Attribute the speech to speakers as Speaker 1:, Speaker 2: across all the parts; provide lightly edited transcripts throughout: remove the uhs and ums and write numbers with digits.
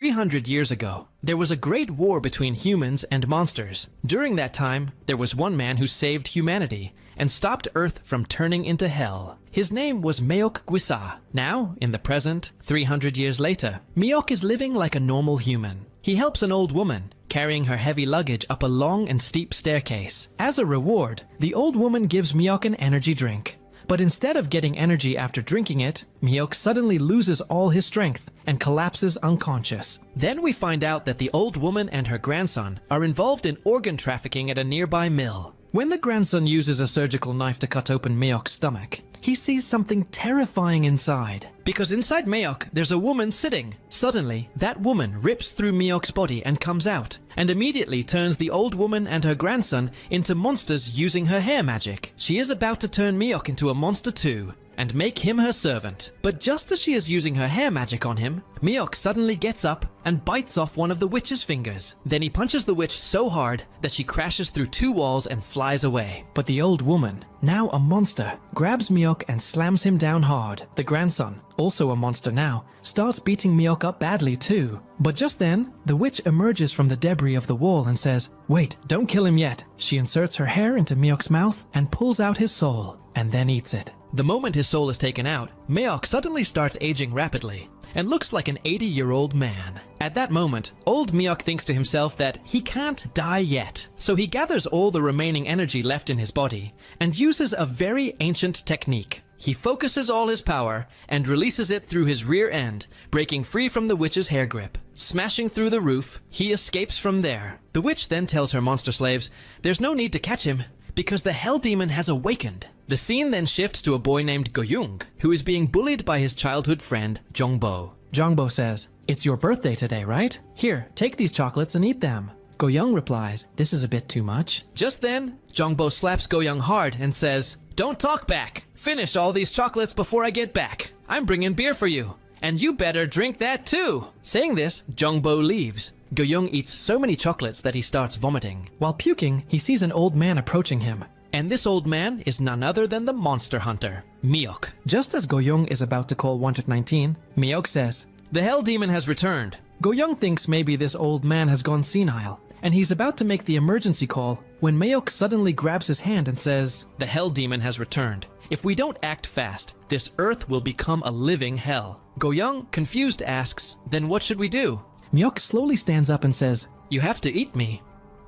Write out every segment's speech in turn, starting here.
Speaker 1: 300 years ago, there was a great war between humans and monsters. During that time, there was one man who saved humanity and stopped Earth from turning into hell. His name was Meok Gwisa. Now, in the present, 300 years later, Meok is living like a normal human. He helps an old woman, carrying her heavy luggage up a long and steep staircase. As a reward, the old woman gives Meok an energy drink. But instead of getting energy after drinking it, Meok suddenly loses all his strength and collapses unconscious. Then we find out that the old woman and her grandson are involved in organ trafficking at a nearby mill. When the grandson uses a surgical knife to cut open Meok's stomach, he sees something terrifying inside. Because inside Meok, there's a woman sitting. Suddenly, that woman rips through Meok's body and comes out, and immediately turns the old woman and her grandson into monsters using her hair magic. She is about to turn Meok into a monster too, and make him her servant. But just as she is using her hair magic on him, Meok suddenly gets up and bites off one of the witch's fingers. Then he punches the witch so hard that she crashes through 2 walls and flies away. But the old woman, now a monster, grabs Meok and slams him down hard. The grandson, also a monster now, starts beating Meok up badly too. But just then, the witch emerges from the debris of the wall and says, "Wait, don't kill him yet." She inserts her hair into Meok's mouth and pulls out his soul, and then eats it. The moment his soul is taken out, Meok suddenly starts aging rapidly and looks like an 80-year-old man. At that moment, old Meok thinks to himself that he can't die yet. So he gathers all the remaining energy left in his body and uses a very ancient technique. He focuses all his power and releases it through his rear end, breaking free from the witch's hair grip. Smashing through the roof, he escapes from there. The witch then tells her monster slaves there's no need to catch him because the hell demon has awakened. The scene then shifts to a boy named Go-young, who is being bullied by his childhood friend, Jongbo. Jongbo says, "It's your birthday today, right? Here, take these chocolates and eat them." Go-young replies, "This is a bit too much." Just then, Jongbo slaps Go-young hard and says, "Don't talk back! Finish all these chocolates before I get back. I'm bringing beer for you, and you better drink that too." Saying this, Jongbo leaves. Go-young eats so many chocolates that he starts vomiting. While puking, he sees an old man approaching him. And this old man is none other than the monster hunter, Meok. Just as Go-young is about to call 119, Meok says, "The hell demon has returned." Go-young thinks maybe this old man has gone senile, and he's about to make the emergency call when Meok suddenly grabs his hand and says, "The hell demon has returned. If we don't act fast, this earth will become a living hell." Go-young, confused, asks, "Then what should we do?" Meok slowly stands up and says, "You have to eat me."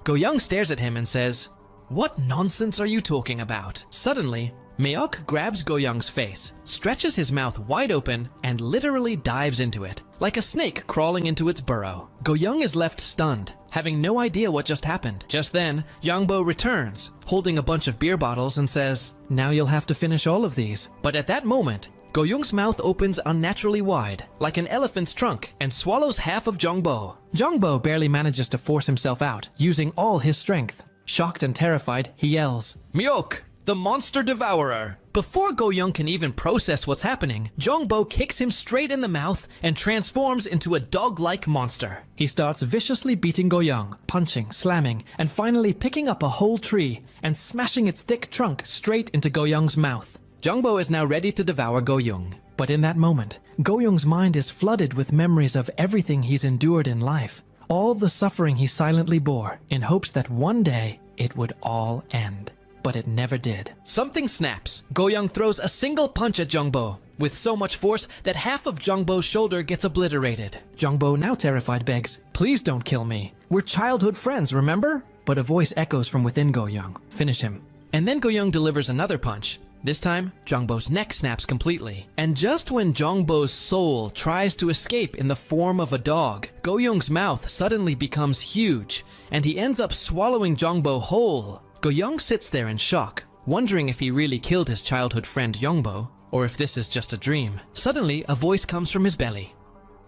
Speaker 1: Go-young stares at him and says, "What nonsense are you talking about?" Suddenly, Meok grabs Go-young's face, stretches his mouth wide open, and literally dives into it, like a snake crawling into its burrow. Go-young is left stunned, having no idea what just happened. Just then, Jongbo returns, holding a bunch of beer bottles and says, "Now you'll have to finish all of these." But at that moment, Go-young's mouth opens unnaturally wide, like an elephant's trunk, and swallows half of Jongbo. Jongbo barely manages to force himself out, using all his strength. Shocked and terrified, he yells, "Meok, the monster devourer!" Before Go-young can even process what's happening, Jongbo kicks him straight in the mouth and transforms into a dog-like monster. He starts viciously beating Go-young, punching, slamming, and finally picking up a whole tree and smashing its thick trunk straight into Go-young's mouth. Jongbo is now ready to devour Go-young. But in that moment, Go-young's mind is flooded with memories of everything he's endured in life. All the suffering he silently bore, in hopes that one day it would all end. But it never did. Something snaps. Go-young throws a single punch at Jongbo, with so much force that half of Jongbo's shoulder gets obliterated. Jongbo, now terrified, begs, "Please don't kill me. We're childhood friends, remember?" But a voice echoes from within Go-young, "Finish him." And then Go-young delivers another punch. This time, Jongbo's neck snaps completely. And just when Jongbo's soul tries to escape in the form of a dog, Go-young's mouth suddenly becomes huge, and he ends up swallowing Jongbo whole. Go-young sits there in shock, wondering if he really killed his childhood friend Jongbo, or if this is just a dream. Suddenly, a voice comes from his belly.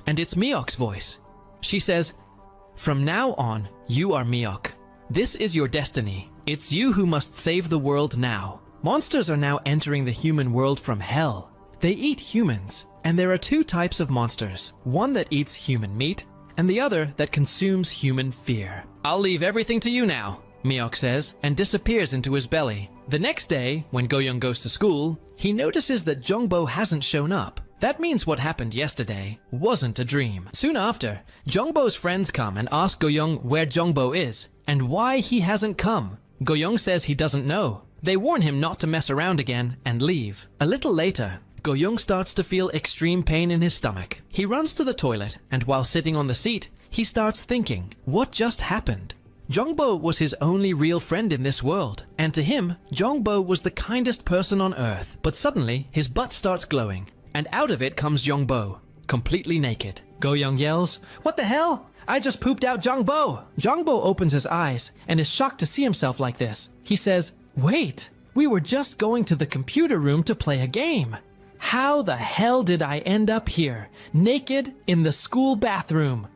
Speaker 1: And it's Meok's voice. She says, "From now on, you are Meok. This is your destiny. It's you who must save the world now. Monsters are now entering the human world from hell. They eat humans, and there are 2 types of monsters. One that eats human meat, and the other that consumes human fear. I'll leave everything to you now," Meok says, and disappears into his belly. The next day, when Go-young goes to school, he notices that Jongbo hasn't shown up. That means what happened yesterday wasn't a dream. Soon after, Jongbo's friends come and ask Go-young where Jongbo is and why he hasn't come. Go-young says he doesn't know. They warn him not to mess around again and leave. A little later, Go-young starts to feel extreme pain in his stomach. He runs to the toilet, and while sitting on the seat, he starts thinking, what just happened? Jongbo was his only real friend in this world, and to him, Jongbo was the kindest person on earth. But suddenly, his butt starts glowing, and out of it comes Jongbo, completely naked. Go-young yells, "What the hell? I just pooped out Jongbo!" Jongbo opens his eyes and is shocked to see himself like this. He says, "Wait, we were just going to the computer room to play a game. How the hell did I end up here, naked in the school bathroom?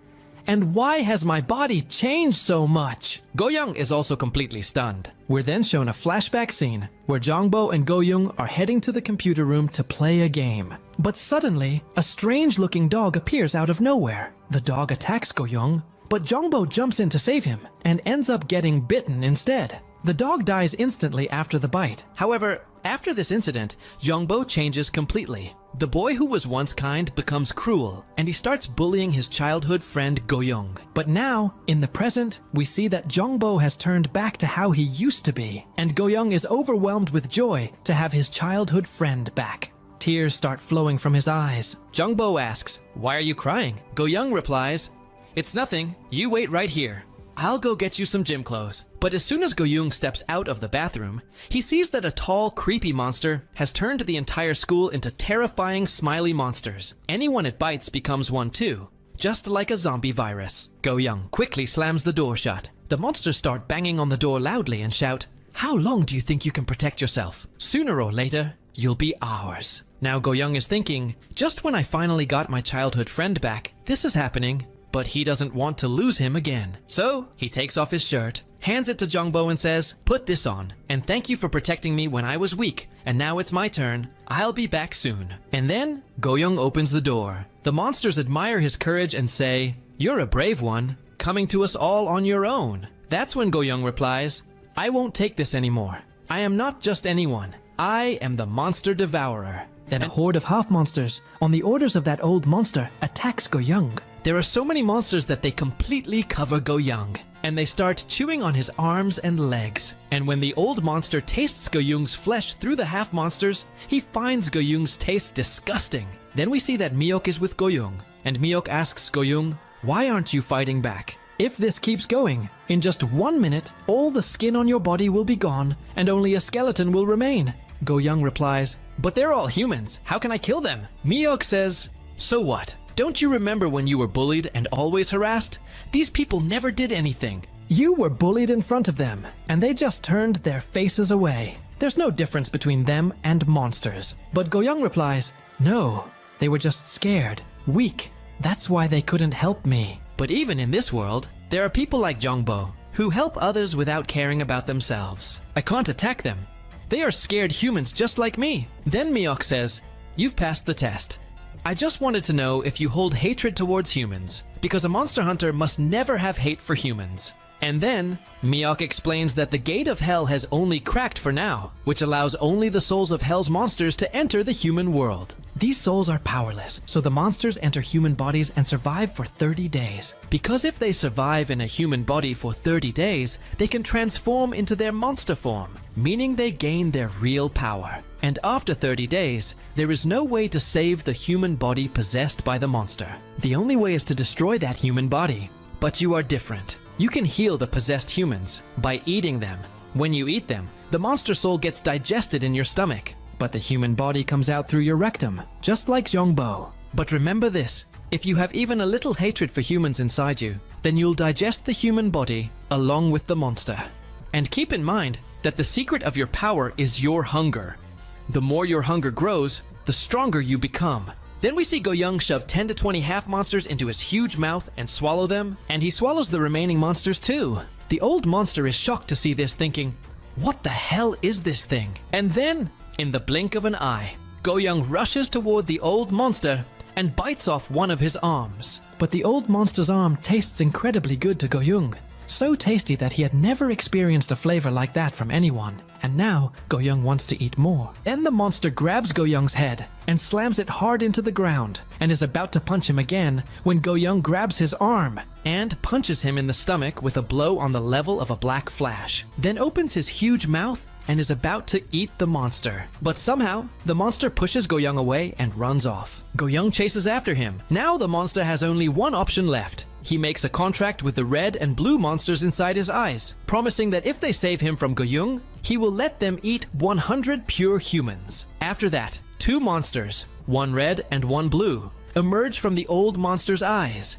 Speaker 1: And why has my body changed so much?" Go-young is also completely stunned. We're then shown a flashback scene where Jongbo and Go-young are heading to the computer room to play a game. But suddenly, a strange-looking dog appears out of nowhere. The dog attacks Go-young, but Jongbo jumps in to save him and ends up getting bitten instead. The dog dies instantly after the bite. However, after this incident, Jongbo changes completely. The boy who was once kind becomes cruel, and he starts bullying his childhood friend Go-young. But now, in the present, we see that Jongbo has turned back to how he used to be, and Go-young is overwhelmed with joy to have his childhood friend back. Tears start flowing from his eyes. Jongbo asks, "Why are you crying?" Go-young replies, "It's nothing, you wait right here. I'll go get you some gym clothes." But as soon as Go-young steps out of the bathroom, he sees that a tall, creepy monster has turned the entire school into terrifying, smiley monsters. Anyone it bites becomes one too, just like a zombie virus. Go-young quickly slams the door shut. The monsters start banging on the door loudly and shout, "How long do you think you can protect yourself? Sooner or later, you'll be ours." Now Go-young is thinking, just when I finally got my childhood friend back, this is happening. But he doesn't want to lose him again. So he takes off his shirt, hands it to Jongbo and says, "Put this on, and thank you for protecting me when I was weak, and now it's my turn. I'll be back soon." And then Go-young opens the door. The monsters admire his courage and say, "You're a brave one, coming to us all on your own." That's when Go-young replies, "I won't take this anymore. I am not just anyone. I am the monster devourer." Then a horde of half-monsters, on the orders of that old monster, attacks Go-young. There are so many monsters that they completely cover Go-young, and they start chewing on his arms and legs. And when the old monster tastes Go-young's flesh through the half-monsters, he finds Go-young's taste disgusting. Then we see that Miyok is with Go-young, and Miyok asks Go-young, "Why aren't you fighting back? If this keeps going, in just 1 minute, all the skin on your body will be gone, and only a skeleton will remain." Go-young replies, "But they're all humans. How can I kill them?" Miyok says, "So what? Don't you remember when you were bullied and always harassed? These people never did anything. You were bullied in front of them, and they just turned their faces away. There's no difference between them and monsters." But Go-young replies, "No, they were just scared, weak. That's why they couldn't help me." But even in this world, there are people like Jongbo who help others without caring about themselves. I can't attack them. They are scared humans just like me. Then Miyok says, "You've passed the test. I just wanted to know if you hold hatred towards humans, because a monster hunter must never have hate for humans." And then Miyok explains that the gate of hell has only cracked for now, which allows only the souls of hell's monsters to enter the human world. These souls are powerless, so the monsters enter human bodies and survive for 30 days. Because if they survive in a human body for 30 days, they can transform into their monster form, meaning they gain their real power. And after 30 days, there is no way to save the human body possessed by the monster. The only way is to destroy that human body. But you are different. You can heal the possessed humans by eating them. When you eat them, the monster soul gets digested in your stomach, but the human body comes out through your rectum, just like Jongbo. But remember this, if you have even a little hatred for humans inside you, then you'll digest the human body along with the monster. And keep in mind that the secret of your power is your hunger. The more your hunger grows, the stronger you become. Then we see Go-young shove 10 to 20 half-monsters into his huge mouth and swallow them, and he swallows the remaining monsters too. The old monster is shocked to see this, thinking, "What the hell is this thing?" And then, in the blink of an eye, Go-young rushes toward the old monster and bites off one of his arms. But the old monster's arm tastes incredibly good to Go-young, so tasty that he had never experienced a flavor like that from anyone, and now Go-young wants to eat more. Then the monster grabs Go-young's head and slams it hard into the ground, and is about to punch him again when Go-young grabs his arm and punches him in the stomach with a blow on the level of a black flash, then opens his huge mouth and is about to eat the monster. But somehow, the monster pushes Go-young away and runs off. Go-young chases after him. Now the monster has only one option left. He makes a contract with the red and blue monsters inside his eyes, promising that if they save him from Go-young, he will let them eat 100 pure humans. After that, two monsters, one red and one blue, emerge from the old monster's eyes.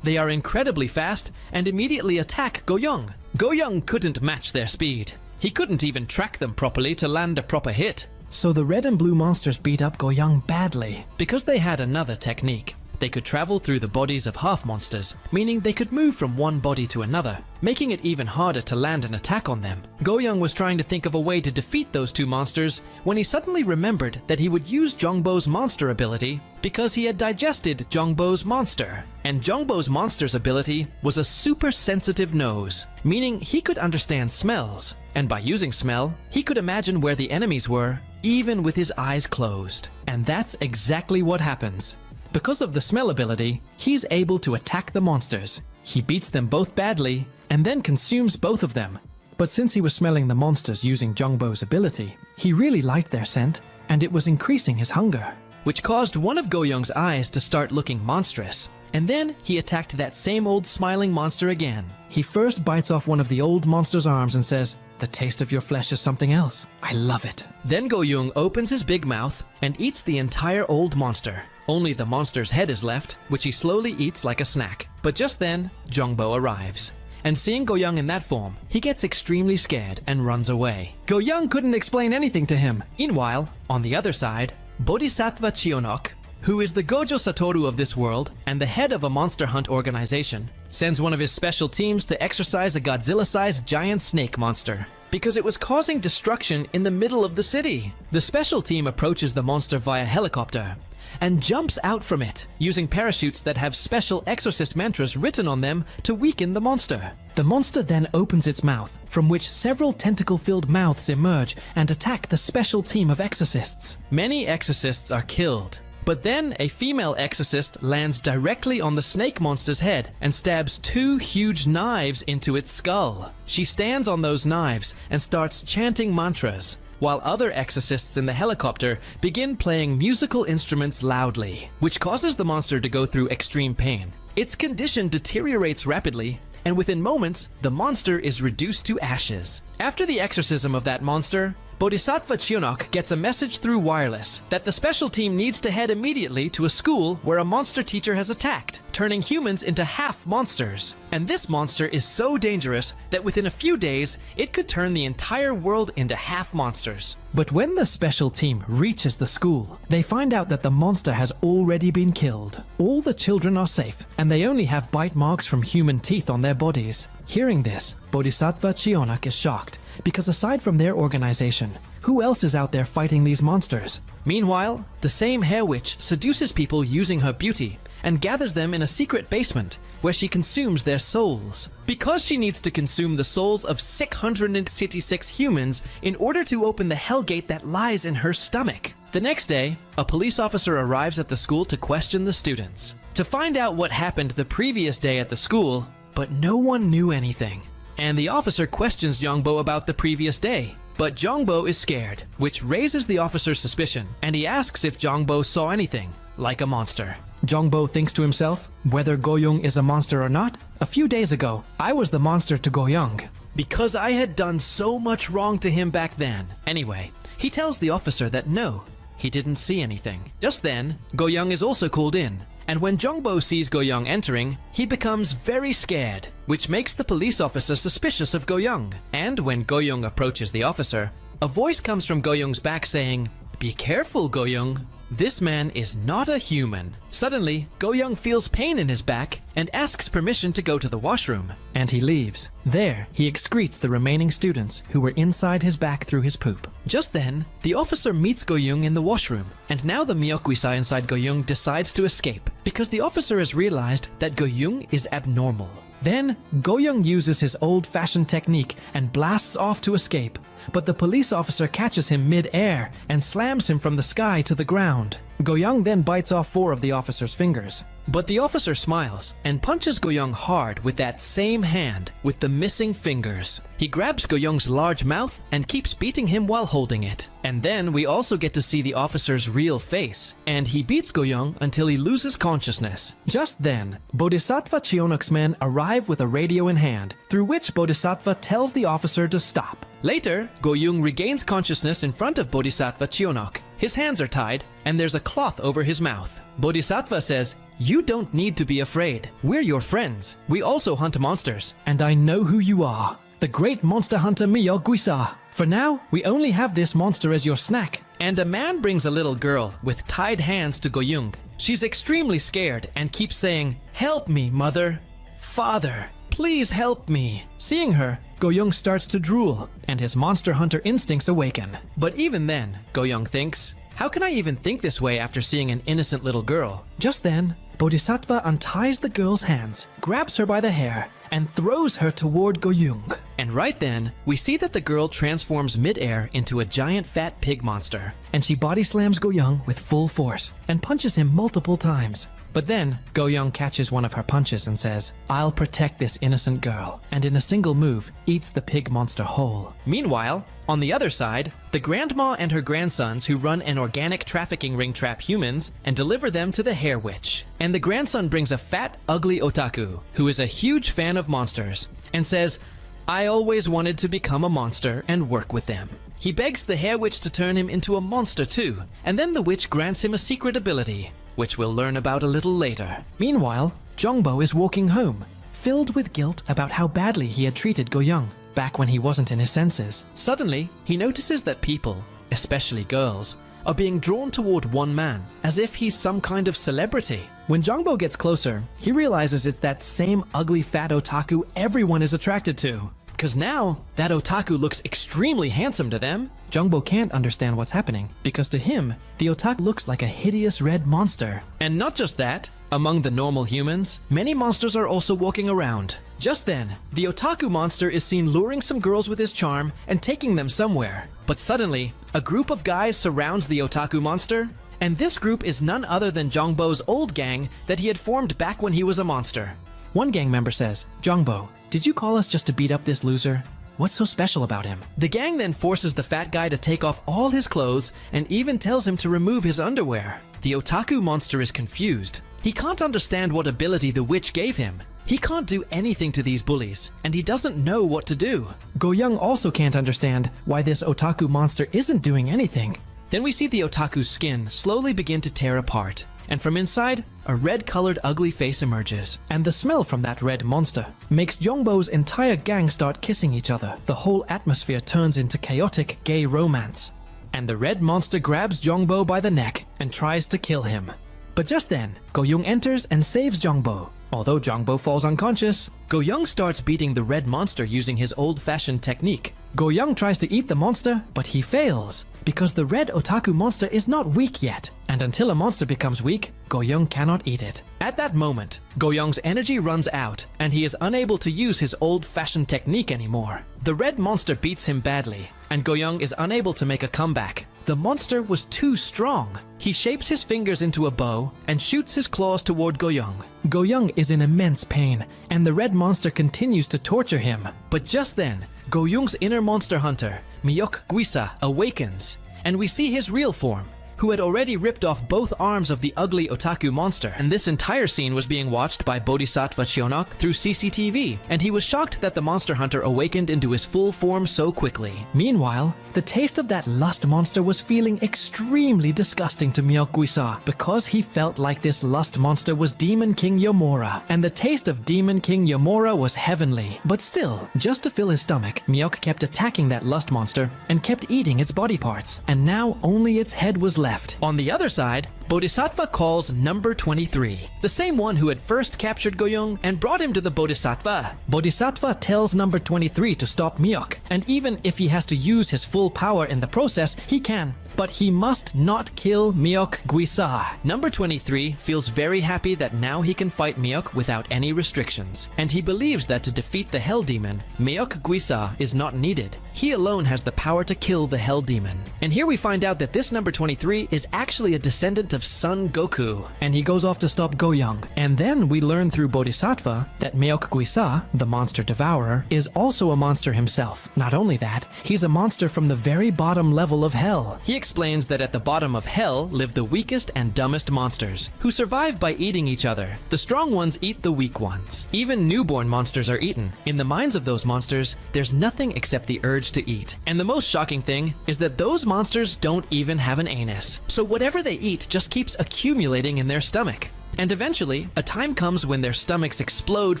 Speaker 1: They are incredibly fast and immediately attack Go-young. Go-young couldn't match their speed. He couldn't even track them properly to land a proper hit. So the red and blue monsters beat up Go-young badly. Because they had another technique. They could travel through the bodies of half monsters, meaning they could move from one body to another, making it even harder to land an attack on them. Go-young was trying to think of a way to defeat those two monsters when he suddenly remembered that he would use Jongbo's monster ability because he had digested Jongbo's monster. And Jongbo's monster's ability was a super sensitive nose, meaning he could understand smells. And by using smell, he could imagine where the enemies were, even with his eyes closed. And that's exactly what happens. Because of the smell ability, he's able to attack the monsters. He beats them both badly, and then consumes both of them. But since he was smelling the monsters using Jongbo's ability, he really liked their scent, and it was increasing his hunger, which caused one of Go-young's eyes to start looking monstrous. And then he attacked that same old smiling monster again. He first bites off one of the old monster's arms and says, "The taste of your flesh is something else. I love it." Then Go-young opens his big mouth and eats the entire old monster. Only the monster's head is left, which he slowly eats like a snack. But just then, Jongbo arrives. And seeing Go-young in that form, he gets extremely scared and runs away. Go-young couldn't explain anything to him. Meanwhile, on the other side, Bodhisattva Chionok, who is the Gojo Satoru of this world and the head of a monster hunt organization, sends one of his special teams to exorcise a Godzilla-sized giant snake monster because it was causing destruction in the middle of the city. The special team approaches the monster via helicopter and jumps out from it, using parachutes that have special exorcist mantras written on them to weaken the monster. The monster then opens its mouth, from which several tentacle-filled mouths emerge and attack the special team of exorcists. Many exorcists are killed, but then a female exorcist lands directly on the snake monster's head and stabs two huge knives into its skull. She stands on those knives and starts chanting mantras, while other exorcists in the helicopter begin playing musical instruments loudly, which causes the monster to go through extreme pain. Its condition deteriorates rapidly, and within moments, the monster is reduced to ashes. After the exorcism of that monster, Bodhisattva Chionok gets a message through wireless that the special team needs to head immediately to a school where a monster teacher has attacked, turning humans into half monsters. And this monster is so dangerous that within a few days, it could turn the entire world into half monsters. But when the special team reaches the school, they find out that the monster has already been killed. All the children are safe, and they only have bite marks from human teeth on their bodies. Hearing this, Bodhisattva Chionok is shocked, because aside from their organization, who else is out there fighting these monsters? Meanwhile, the same hair witch seduces people using her beauty and gathers them in a secret basement where she consumes their souls. Because she needs to consume the souls of 666 humans in order to open the hellgate that lies in her stomach. The next day, a police officer arrives at the school to question the students, to find out what happened the previous day at the school, but no one knew anything. And the officer questions Jongbo about the previous day, but Jongbo is scared, which raises the officer's suspicion, and he asks if Jongbo saw anything, like a monster. Jongbo thinks to himself, whether Go-young is a monster or not, a few days ago, I was the monster to Go-young, because I had done so much wrong to him back then. Anyway, he tells the officer that no, he didn't see anything. Just then, Go-young is also called in, and when Jongbo sees Go-young entering, he becomes very scared, which makes the police officer suspicious of Go-young. And when Go-young approaches the officer, a voice comes from Go-young's back saying, "Be careful, Go-young. This man is not a human." Suddenly, Go-young feels pain in his back and asks permission to go to the washroom, and he leaves. There, he excretes the remaining students who were inside his back through his poop. Just then, the officer meets Go-young in the washroom, and now the Myokuisai inside Go-young decides to escape because the officer has realized that Go-young is abnormal. Then, Go-young uses his old-fashioned technique and blasts off to escape, but the police officer catches him mid-air and slams him from the sky to the ground. Go-young then bites off 4 of the officer's fingers. But the officer smiles and punches Go-young hard with that same hand with the missing fingers. He grabs Go-young's large mouth and keeps beating him while holding it. And then we also get to see the officer's real face, and he beats Go-young until he loses consciousness. Just then, Bodhisattva Cheonok's men arrive with a radio in hand, through which Bodhisattva tells the officer to stop. Later, Go-young regains consciousness in front of Bodhisattva Cheonok. His hands are tied, and there's a cloth over his mouth. Bodhisattva says, "You don't need to be afraid. We're your friends. We also hunt monsters, and I know who you are. The great monster hunter Miyok Guisa. For now, we only have this monster as your snack." And a man brings a little girl with tied hands to Go-young. She's extremely scared and keeps saying, "Help me, mother. Father, please help me." Seeing her, Go-young starts to drool, and his monster hunter instincts awaken. But even then, Go-young thinks, "How can I even think this way after seeing an innocent little girl?" Just then, Bodhisattva unties the girl's hands, grabs her by the hair, and throws her toward Go-young. And right then, we see that the girl transforms mid-air into a giant fat pig monster, and she body slams Go-young with full force and punches him multiple times. But then, Go-young catches one of her punches and says, "I'll protect this innocent girl," and in a single move, eats the pig monster whole. Meanwhile, on the other side, the grandma and her grandsons who run an organic trafficking ring trap humans and deliver them to the hair witch. And the grandson brings a fat, ugly otaku, who is a huge fan of monsters, and says, "I always wanted to become a monster and work with them." He begs the hair witch to turn him into a monster too, and then the witch grants him a secret ability, which we'll learn about a little later. Meanwhile, Jongbo is walking home, filled with guilt about how badly he had treated Go-young back when he wasn't in his senses. Suddenly, he notices that people, especially girls, are being drawn toward one man, as if he's some kind of celebrity. When Jongbo gets closer, he realizes it's that same ugly fat otaku everyone is attracted to. Because now, that otaku looks extremely handsome to them. Jongbo can't understand what's happening, because to him, the otaku looks like a hideous red monster. And not just that, among the normal humans, many monsters are also walking around. Just then, the otaku monster is seen luring some girls with his charm and taking them somewhere. But suddenly, a group of guys surrounds the otaku monster, and this group is none other than Jongbo's old gang that he had formed back when he was a monster. One gang member says, "Jongbo, did you call us just to beat up this loser? What's so special about him?" The gang then forces the fat guy to take off all his clothes and even tells him to remove his underwear. The otaku monster is confused. He can't understand what ability the witch gave him. He can't do anything to these bullies, and he doesn't know what to do. Go-young also can't understand why this otaku monster isn't doing anything. Then we see the otaku's skin slowly begin to tear apart, and from inside, a red-colored ugly face emerges. And the smell from that red monster makes Jongbo's entire gang start kissing each other. The whole atmosphere turns into chaotic gay romance. And the red monster grabs Jongbo by the neck and tries to kill him. But just then, Go-young enters and saves Jongbo. Although Jongbo falls unconscious, Go-young starts beating the red monster using his old-fashioned technique. Go-young tries to eat the monster, but he fails, because the red otaku monster is not weak yet, and until a monster becomes weak, Go-young cannot eat it. At that moment, Go-young's energy runs out, and he is unable to use his old-fashioned technique anymore. The red monster beats him badly, and Go-young is unable to make a comeback. The monster was too strong. He shapes his fingers into a bow and shoots his claws toward Go-young. Go-young is in immense pain, and the red monster continues to torture him. But just then, Go-young's inner monster hunter, Miyok Guisa, awakens, and we see his real form, who had already ripped off both arms of the ugly otaku monster. And this entire scene was being watched by Bodhisattva Cheonok through CCTV, and he was shocked that the monster hunter awakened into his full form so quickly. Meanwhile, the taste of that lust monster was feeling extremely disgusting to Miyok Guisa, because he felt like this lust monster was Demon King Yomura, and the taste of Demon King Yomura was heavenly. But still, just to fill his stomach, Miyok kept attacking that lust monster and kept eating its body parts, and now only its head was left. On the other side, Bodhisattva calls number 23, the same one who had first captured Go-young and brought him to the Bodhisattva. Bodhisattva tells number 23 to stop Miyok, and even if he has to use his full power in the process, he can, but he must not kill Myeok Gwisa. Number 23 feels very happy that now he can fight Myeok without any restrictions, and he believes that to defeat the Hell Demon, Myeok Gwisa is not needed. He alone has the power to kill the Hell Demon. And here we find out that this number 23 is actually a descendant of Son Goku, and he goes off to stop Goyoung. And then we learn through Bodhisattva that Myeok Gwisa, the monster devourer, is also a monster himself. Not only that, he's a monster from the very bottom level of hell. He explains that at the bottom of hell live the weakest and dumbest monsters, who survive by eating each other. The strong ones eat the weak ones. Even newborn monsters are eaten. In the minds of those monsters, there's nothing except the urge to eat. And the most shocking thing is that those monsters don't even have an anus. So whatever they eat just keeps accumulating in their stomach. And eventually, a time comes when their stomachs explode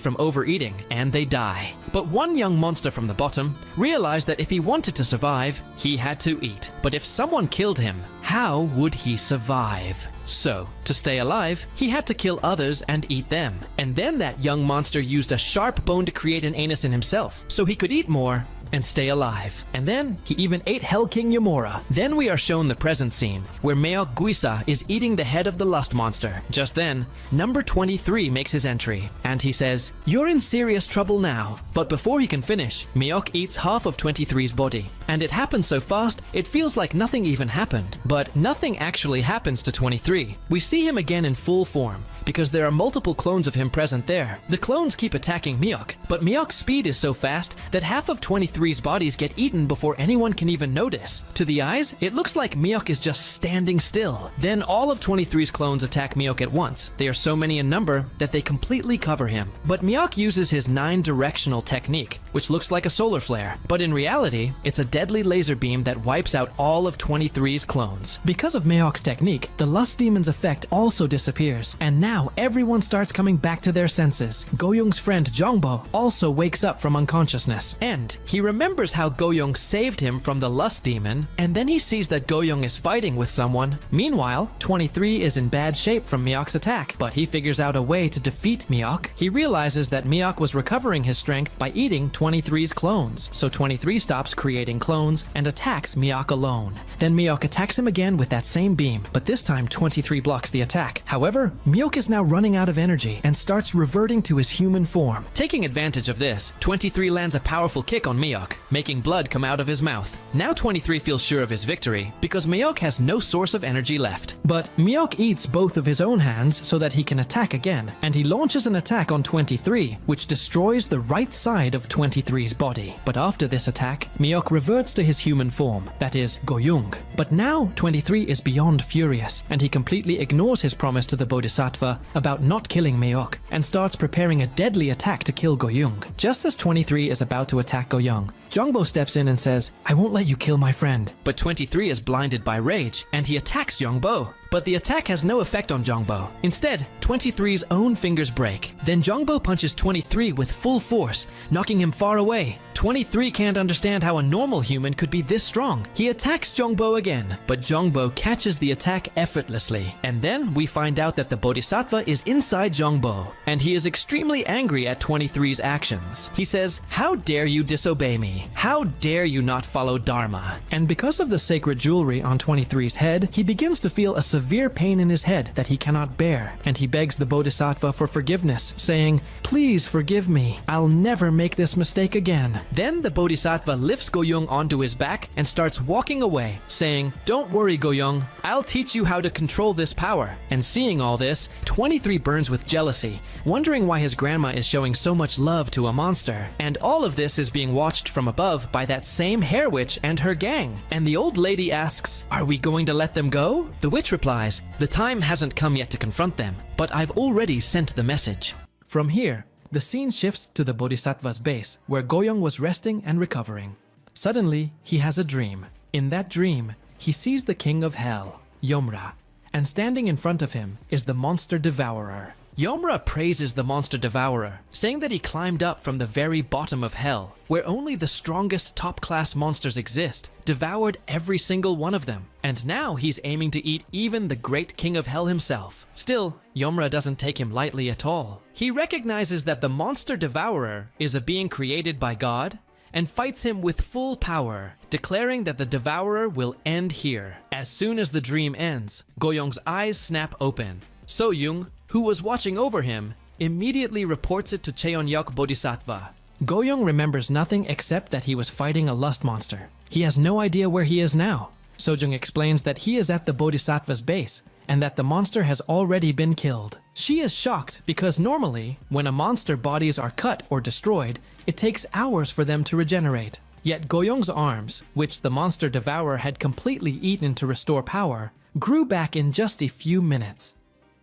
Speaker 1: from overeating, and they die. But one young monster from the bottom realized that if he wanted to survive, he had to eat. But if someone killed him, how would he survive? So, to stay alive, he had to kill others and eat them. And then that young monster used a sharp bone to create an anus in himself, so he could eat more and stay alive. And then he even ate Hell King Yamura. Then we are shown the present scene, where Myeok Gwisa is eating the head of the lust monster. Just then, number 23 makes his entry, and he says, "You're in serious trouble now." But before he can finish, Myeok eats half of 23's body. And it happens so fast, it feels like nothing even happened. But nothing actually happens to 23. We see him again in full form, because there are multiple clones of him present there. The clones keep attacking Myeok, but Myeok's speed is so fast that half of 23's bodies get eaten before anyone can even notice. To the eyes, it looks like Myeok is just standing still. Then all of 23's clones attack Myeok at once. They are so many in number that they completely cover him. But Myeok uses his 9-directional technique, which looks like a solar flare. But in reality, it's a deadly laser beam that wipes out all of 23's clones. Because of Myeok's technique, the lust demon's effect also disappears, and now everyone starts coming back to their senses. Goyoung's friend Jongbo also wakes up from unconsciousness, and he remembers how Goyoung saved him from the lust demon, and then he sees that Goyoung is fighting with someone. Meanwhile, 23 is in bad shape from Myeok's attack, but he figures out a way to defeat Myeok. He realizes that Myeok was recovering his strength by eating 23's clones, so 23 stops creating clones and attacks Myeok alone. Then Myeok attacks him again with that same beam, but this time 23 blocks the attack. However, Myeok is now running out of energy and starts reverting to his human form. Taking advantage of this, 23 lands a powerful kick on Myeok, making blood come out of his mouth. Now 23 feels sure of his victory because Myeok has no source of energy left. But Myeok eats both of his own hands so that he can attack again, and he launches an attack on 23, which destroys the right side of 23's body. But after this attack, Myeok reverts to his human form, that is, Goyoung. But now 23 is beyond furious, and he completely ignores his promise to the Bodhisattva about not killing Myeok, and starts preparing a deadly attack to kill Goyoung. Just as 23 is about to attack Goyoung, Jongbo steps in and says, "I won't let you kill my friend." But 23 is blinded by rage, and he attacks Jongbo. But the attack has no effect on Jongbo. Instead, 23's own fingers break. Then Jongbo punches 23 with full force, knocking him far away. 23 can't understand how a normal human could be this strong. He attacks Jongbo again, but Jongbo catches the attack effortlessly. And then we find out that the Bodhisattva is inside Jongbo, and he is extremely angry at 23's actions. He says, "How dare you disobey me? How dare you not follow Dharma?" And because of the sacred jewelry on 23's head, he begins to feel a severe pain in his head that he cannot bear, and he begs the Bodhisattva for forgiveness, saying, "Please forgive me. I'll never make this mistake again." Then the Bodhisattva lifts Goyoung onto his back and starts walking away, saying, "Don't worry, Goyoung. I'll teach you how to control this power." And seeing all this, 23 burns with jealousy, wondering why his grandma is showing so much love to a monster. And all of this is being watched from above by that same hair witch and her gang. And the old lady asks, "Are we going to let them go?" The witch replies, "The time hasn't come yet to confront them, but I've already sent the message." From here, the scene shifts to the Bodhisattva's base, where Goyoung was resting and recovering. Suddenly, he has a dream. In that dream, he sees the king of hell, Yomra, and standing in front of him is the monster devourer. Yomra praises the monster devourer, saying that he climbed up from the very bottom of hell, where only the strongest top-class monsters exist, devoured every single one of them, and now he's aiming to eat even the great king of hell himself. Still, Yomra doesn't take him lightly at all. He recognizes that the monster devourer is a being created by God, and fights him with full power, declaring that the devourer will end here. As soon as the dream ends, Goyong's eyes snap open. So-young, who was watching over him, immediately reports it to Cheon-yok Bodhisattva. Goyong remembers nothing except that he was fighting a lust monster. He has no idea where he is now. So-young explains that he is at the Bodhisattva's base, and that the monster has already been killed. She is shocked because normally, when a monster bodies are cut or destroyed, it takes hours for them to regenerate. Yet Goyong's arms, which the monster devourer had completely eaten to restore power, grew back in just a few minutes.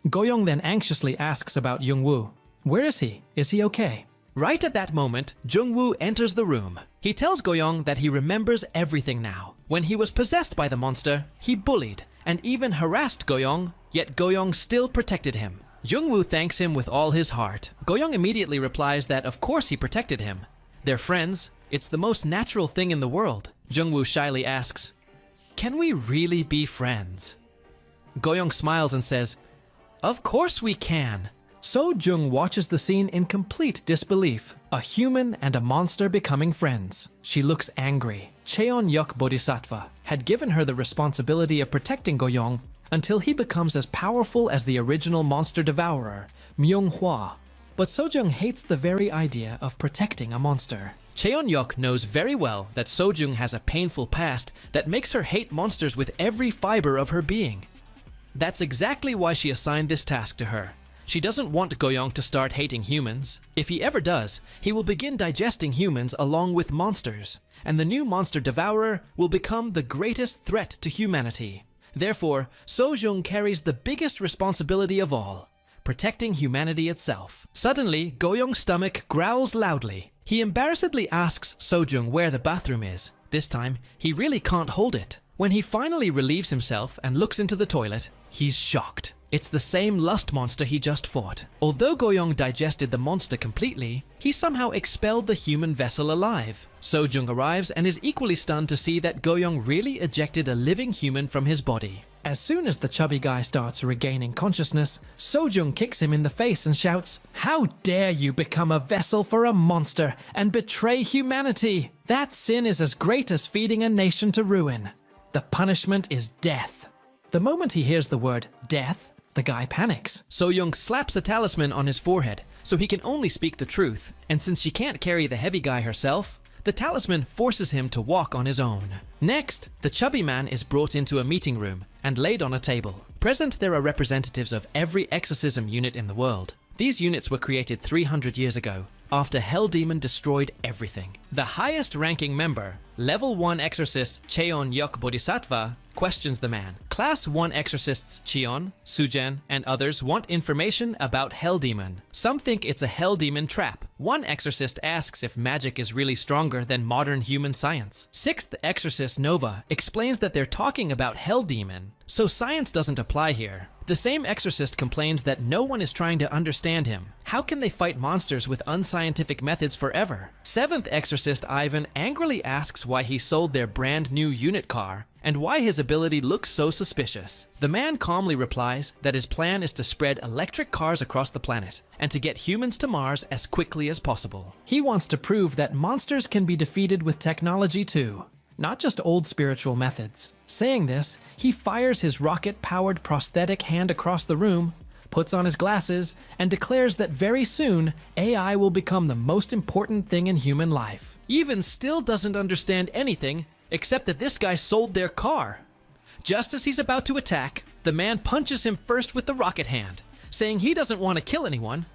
Speaker 1: Goyong then anxiously asks about Jungwoo. Where is he? Is he okay? Right at that moment, Jungwoo enters the room. He tells Goyong that he remembers everything now. When he was possessed by the monster, he bullied and even harassed Goyong, yet Goyong still protected him. Jungwoo thanks him with all his heart. Goyong immediately replies that of course he protected him. They're friends. It's the most natural thing in the world. Jungwoo shyly asks, "Can we really be friends?" Goyong smiles and says, "Of course we can." So-jung watches the scene in complete disbelief. A human and a monster becoming friends. She looks angry. Cheon-yok Bodhisattva had given her the responsibility of protecting Goyong until he becomes as powerful as the original monster devourer, Manhwa. But So-jung hates the very idea of protecting a monster. Cheon-yok knows very well that So-jung has a painful past that makes her hate monsters with every fiber of her being. That's exactly why she assigned this task to her. She doesn't want Goyong to start hating humans. If he ever does, he will begin digesting humans along with monsters, and the new monster devourer will become the greatest threat to humanity. Therefore, So-jung carries the biggest responsibility of all, protecting humanity itself. Suddenly, Goyong's stomach growls loudly. He embarrassedly asks So-jung where the bathroom is. This time, he really can't hold it. When he finally relieves himself and looks into the toilet, he's shocked. It's the same lust monster he just fought. Although Goyong digested the monster completely, he somehow expelled the human vessel alive. So-jung arrives and is equally stunned to see that Goyong really ejected a living human from his body. As soon as the chubby guy starts regaining consciousness, So-jung kicks him in the face and shouts, "How dare you become a vessel for a monster and betray humanity? That sin is as great as feeding a nation to ruin. The punishment is death." The moment he hears the word death, the guy panics. So-jung slaps a talisman on his forehead so he can only speak the truth, and since she can't carry the heavy guy herself, the talisman forces him to walk on his own. Next, the chubby man is brought into a meeting room and laid on a table. Present there are representatives of every exorcism unit in the world. These units were created 300 years ago, after Hell Demon destroyed everything. The highest ranking member, Level 1 Exorcist Cheon-yok Bodhisattva, questions the man. Class 1 exorcists Cheon, Sujen, and others want information about Hell Demon. Some think it's a Hell Demon trap. One exorcist asks if magic is really stronger than modern human science. 6th exorcist Nova explains that they're talking about Hell Demon, so science doesn't apply here. The same exorcist complains that no one is trying to understand him. How can they fight monsters with unscientific methods forever? 7th exorcist Ivan angrily asks why he sold their brand new unit car and why his ability looks so suspicious. The man calmly replies that his plan is to spread electric cars across the planet and to get humans to Mars as quickly as possible. He wants to prove that monsters can be defeated with technology too, not just old spiritual methods. Saying this, he fires his rocket-powered prosthetic hand across the room, puts on his glasses, and declares that very soon, AI will become the most important thing in human life. Even still doesn't understand anything except that this guy sold their car. Just as he's about to attack, the man punches him first with the rocket hand, saying he doesn't want to kill anyone.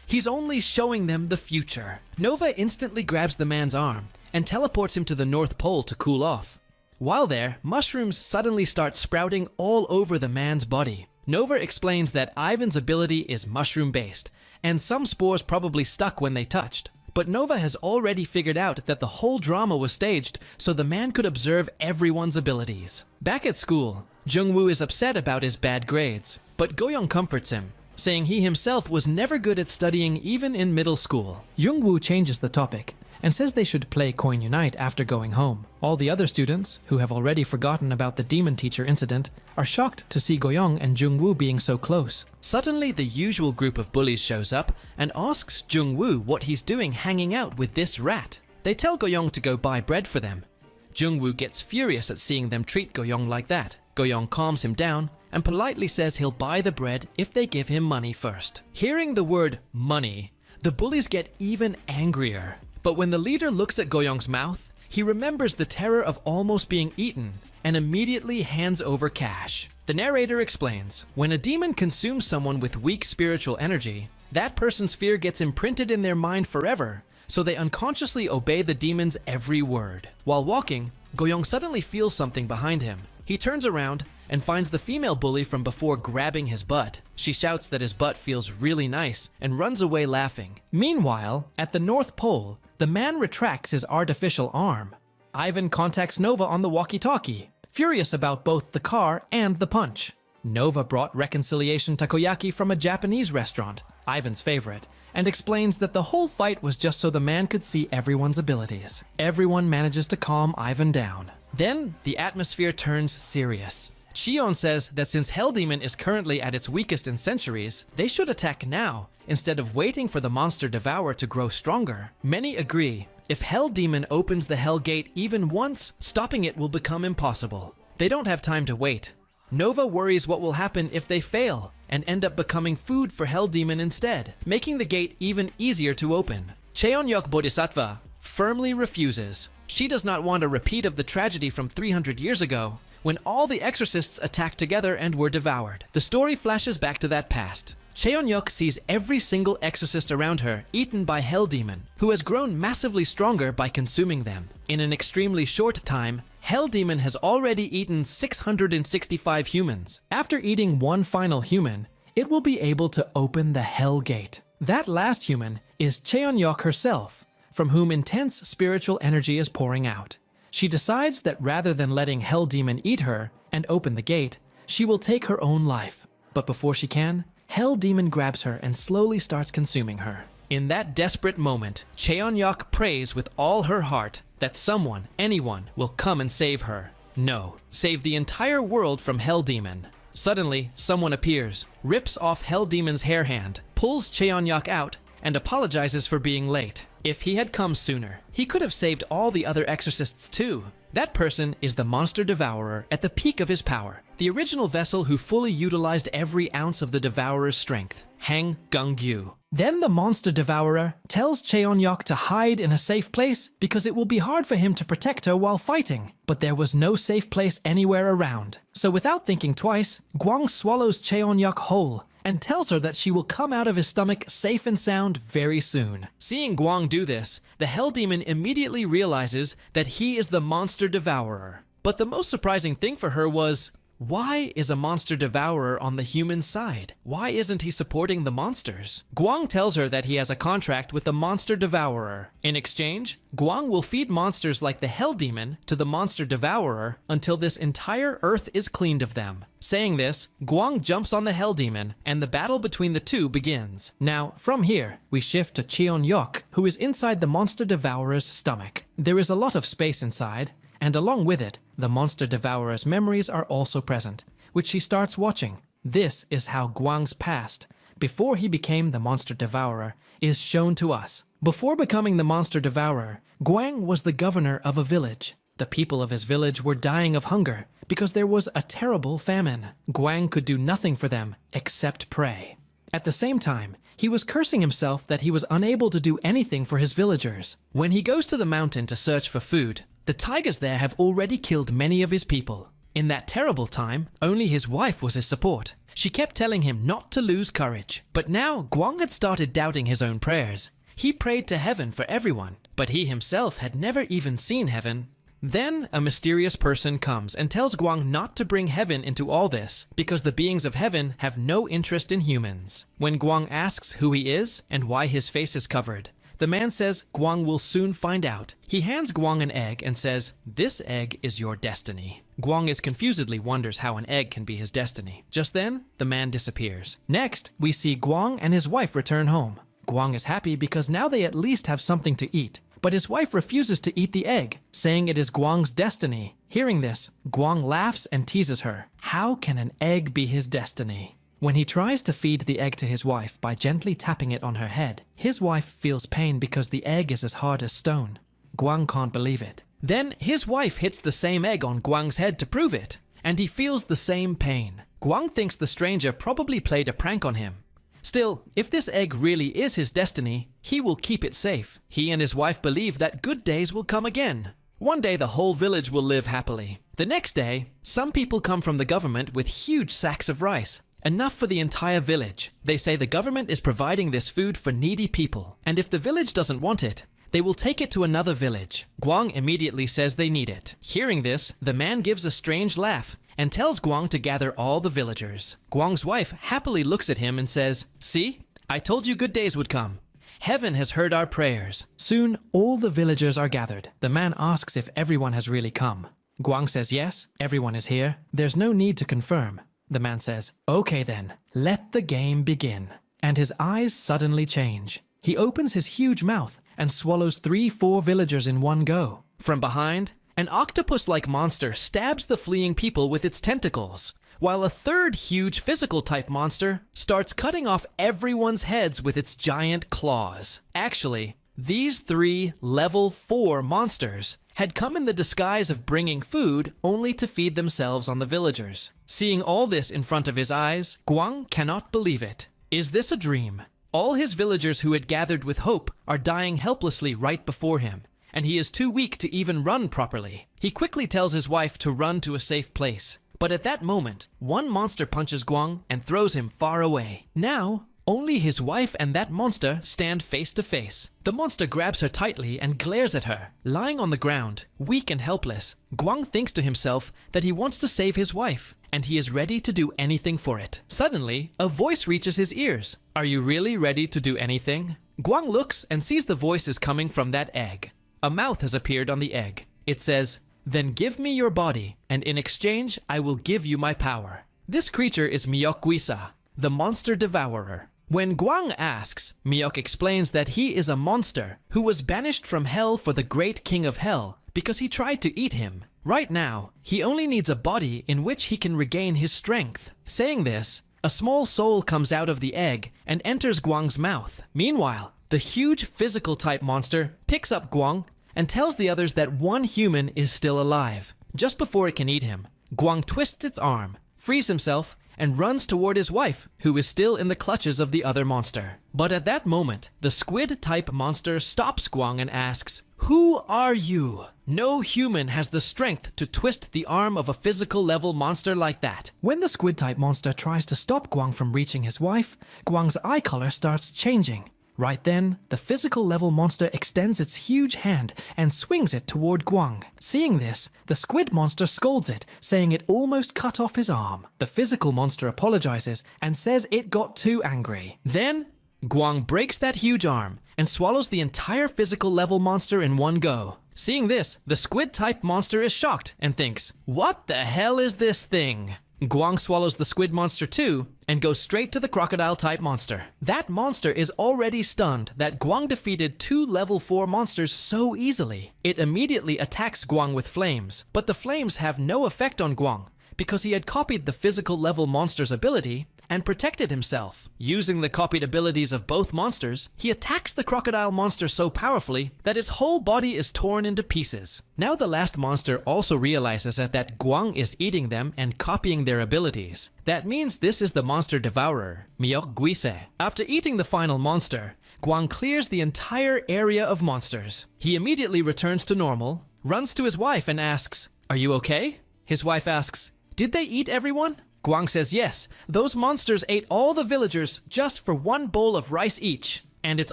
Speaker 1: He's only showing them the future. Nova instantly grabs the man's arm and teleports him to the North Pole to cool off. While there, mushrooms suddenly start sprouting all over the man's body. Nova explains that Ivan's ability is mushroom-based, and some spores probably stuck when they touched. But Nova has already figured out that the whole drama was staged so the man could observe everyone's abilities. Back at school, Jungwoo is upset about his bad grades, but Goyong comforts him, saying he himself was never good at studying even in middle school. Jungwoo changes the topic and says they should play Coin Unite after going home. All the other students, who have already forgotten about the demon teacher incident, are shocked to see Goyong and Jungwoo being so close. Suddenly, the usual group of bullies shows up and asks Jungwoo what he's doing hanging out with this rat. They tell Goyong to go buy bread for them. Jungwoo gets furious at seeing them treat Goyong like that. Goyong calms him down and politely says he'll buy the bread if they give him money first. Hearing the word money, the bullies get even angrier. But when the leader looks at Goyong's mouth, he remembers the terror of almost being eaten and immediately hands over cash. The narrator explains, when a demon consumes someone with weak spiritual energy, that person's fear gets imprinted in their mind forever, so they unconsciously obey the demon's every word. While walking, Goyong suddenly feels something behind him. He turns around and finds the female bully from before grabbing his butt. She shouts that his butt feels really nice and runs away laughing. Meanwhile, at the North Pole, the man retracts his artificial arm. Ivan contacts Nova on the walkie-talkie, furious about both the car and the punch. Nova brought reconciliation takoyaki from a Japanese restaurant, Ivan's favorite, and explains that the whole fight was just so the man could see everyone's abilities. Everyone manages to calm Ivan down. Then, the atmosphere turns serious. Cheon says that since Hell Demon is currently at its weakest in centuries, they should attack now, instead of waiting for the monster devourer to grow stronger. Many agree. If Hell Demon opens the Hell Gate even once, stopping it will become impossible. They don't have time to wait. Nova worries what will happen if they fail, and end up becoming food for Hell Demon instead, making the gate even easier to open. Cheonyok Bodhisattva firmly refuses. She does not want a repeat of the tragedy from 300 years ago, when all the exorcists attacked together and were devoured. The story flashes back to that past. Cheonyok sees every single exorcist around her eaten by Hell Demon, who has grown massively stronger by consuming them. In an extremely short time, Hell Demon has already eaten 665 humans. After eating one final human, it will be able to open the Hell Gate. That last human is Cheonyok herself, from whom intense spiritual energy is pouring out. She decides that rather than letting Hell Demon eat her and open the gate, she will take her own life. But before she can, Hell Demon grabs her and slowly starts consuming her. In that desperate moment, Cheonyok prays with all her heart that someone, anyone, will come and save her. No, save the entire world from Hell Demon. Suddenly, someone appears, rips off Hell Demon's hair hand, pulls Cheonyok out, and apologizes for being late. If he had come sooner, he could have saved all the other exorcists too. That person is the Monster Devourer at the peak of his power, the original vessel who fully utilized every ounce of the Devourer's strength, Hang Gung-gyu. Then the Monster Devourer tells Cheonyok to hide in a safe place because it will be hard for him to protect her while fighting. But there was no safe place anywhere around. So without thinking twice, Gwang swallows Cheonyok whole and tells her that she will come out of his stomach safe and sound very soon. Seeing Gwang do this, the Hell Demon immediately realizes that he is the Monster Devourer. But the most surprising thing for her was, why is a Monster Devourer on the human side? Why isn't he supporting the monsters? Gwang tells her that he has a contract with the Monster Devourer. In exchange, Gwang will feed monsters like the Hell Demon to the Monster Devourer until this entire earth is cleaned of them. Saying this, Gwang jumps on the Hell Demon, and the battle between the two begins. Now, from here, we shift to Cheonyok, who is inside the Monster Devourer's stomach. There is a lot of space inside, and along with it, the Monster Devourer's memories are also present, which she starts watching. This is how Gwang's past, before he became the Monster Devourer, is shown to us. Before becoming the Monster Devourer, Gwang was the governor of a village. The people of his village were dying of hunger because there was a terrible famine. Gwang could do nothing for them except pray. At the same time, he was cursing himself that he was unable to do anything for his villagers. When he goes to the mountain to search for food, the tigers there have already killed many of his people. In that terrible time, only his wife was his support. She kept telling him not to lose courage. But now, Gwang had started doubting his own prayers. He prayed to heaven for everyone, but he himself had never even seen heaven. Then, a mysterious person comes and tells Gwang not to bring heaven into all this, because the beings of heaven have no interest in humans. When Gwang asks who he is and why his face is covered, the man says Gwang will soon find out. He hands Gwang an egg and says, "This egg is your destiny." Gwang confusedly wonders how an egg can be his destiny. Just then, the man disappears. Next, we see Gwang and his wife return home. Gwang is happy because now they at least have something to eat. But his wife refuses to eat the egg, saying it is Gwang's destiny. Hearing this, Gwang laughs and teases her. How can an egg be his destiny? When he tries to feed the egg to his wife by gently tapping it on her head, his wife feels pain because the egg is as hard as stone. Guang can't believe it. Then his wife hits the same egg on Guang's head to prove it, and he feels the same pain. Guang thinks the stranger probably played a prank on him. Still, if this egg really is his destiny, he will keep it safe. He and his wife believe that good days will come again. One day the whole village will live happily. The next day, some people come from the government with huge sacks of rice. Enough for the entire village. They say the government is providing this food for needy people, and if the village doesn't want it, they will take it to another village. Guang immediately says they need it. Hearing this, the man gives a strange laugh and tells Guang to gather all the villagers. Guang's wife happily looks at him and says, "See, I told you good days would come. Heaven has heard our prayers." Soon, all the villagers are gathered. The man asks if everyone has really come. Guang says yes, everyone is here. There's no need to confirm. The man says, "Okay then, let the game begin." And his eyes suddenly change. He opens his huge mouth and swallows 3-4 villagers in one go. From behind, an octopus-like monster stabs the fleeing people with its tentacles, while a third huge physical-type monster starts cutting off everyone's heads with its giant claws. Actually, these 3 level 4 monsters had come in the disguise of bringing food only to feed themselves on the villagers. Seeing all this in front of his eyes, Guang cannot believe it. Is this a dream? All his villagers who had gathered with hope are dying helplessly right before him, and he is too weak to even run properly. He quickly tells his wife to run to a safe place. But at that moment, one monster punches Guang and throws him far away. Now, only his wife and that monster stand face to face. The monster grabs her tightly and glares at her. Lying on the ground, weak and helpless, Guang thinks to himself that he wants to save his wife, and he is ready to do anything for it. Suddenly, a voice reaches his ears. "Are you really ready to do anything?" Guang looks and sees the voice is coming from that egg. A mouth has appeared on the egg. It says, "Then give me your body, and in exchange I will give you my power." This creature is Myeok-gwisa, the monster devourer. When Guang asks, Myeok explains that he is a monster who was banished from hell for the great king of hell because he tried to eat him. Right now, he only needs a body in which he can regain his strength. Saying this, a small soul comes out of the egg and enters Guang's mouth. Meanwhile, the huge physical type monster picks up Guang and tells the others that one human is still alive. Just before it can eat him, Guang twists its arm, frees himself, and runs toward his wife, who is still in the clutches of the other monster. But at that moment, the squid-type monster stops Guang and asks, "Who are you?" No human has the strength to twist the arm of a physical-level monster like that. When the squid-type monster tries to stop Guang from reaching his wife, Guang's eye color starts changing. Right then, the physical-level monster extends its huge hand and swings it toward Guang. Seeing this, the squid monster scolds it, saying it almost cut off his arm. The physical monster apologizes and says it got too angry. Then, Guang breaks that huge arm and swallows the entire physical-level monster in one go. Seeing this, the squid-type monster is shocked and thinks, "What the hell is this thing?" Guang swallows the squid monster too and goes straight to the crocodile-type monster. That monster is already stunned that Guang defeated 2 level 4 monsters so easily. It immediately attacks Guang with flames, but the flames have no effect on Guang because he had copied the physical level monster's ability and protected himself. Using the copied abilities of both monsters, he attacks the crocodile monster so powerfully that its whole body is torn into pieces. Now the last monster also realizes that Guang is eating them and copying their abilities. That means this is the monster devourer, Myeok-gwisa. After eating the final monster, Guang clears the entire area of monsters. He immediately returns to normal, runs to his wife and asks, "Are you okay?" His wife asks, "Did they eat everyone?" Guang says yes, those monsters ate all the villagers just for 1 bowl of rice each, and it's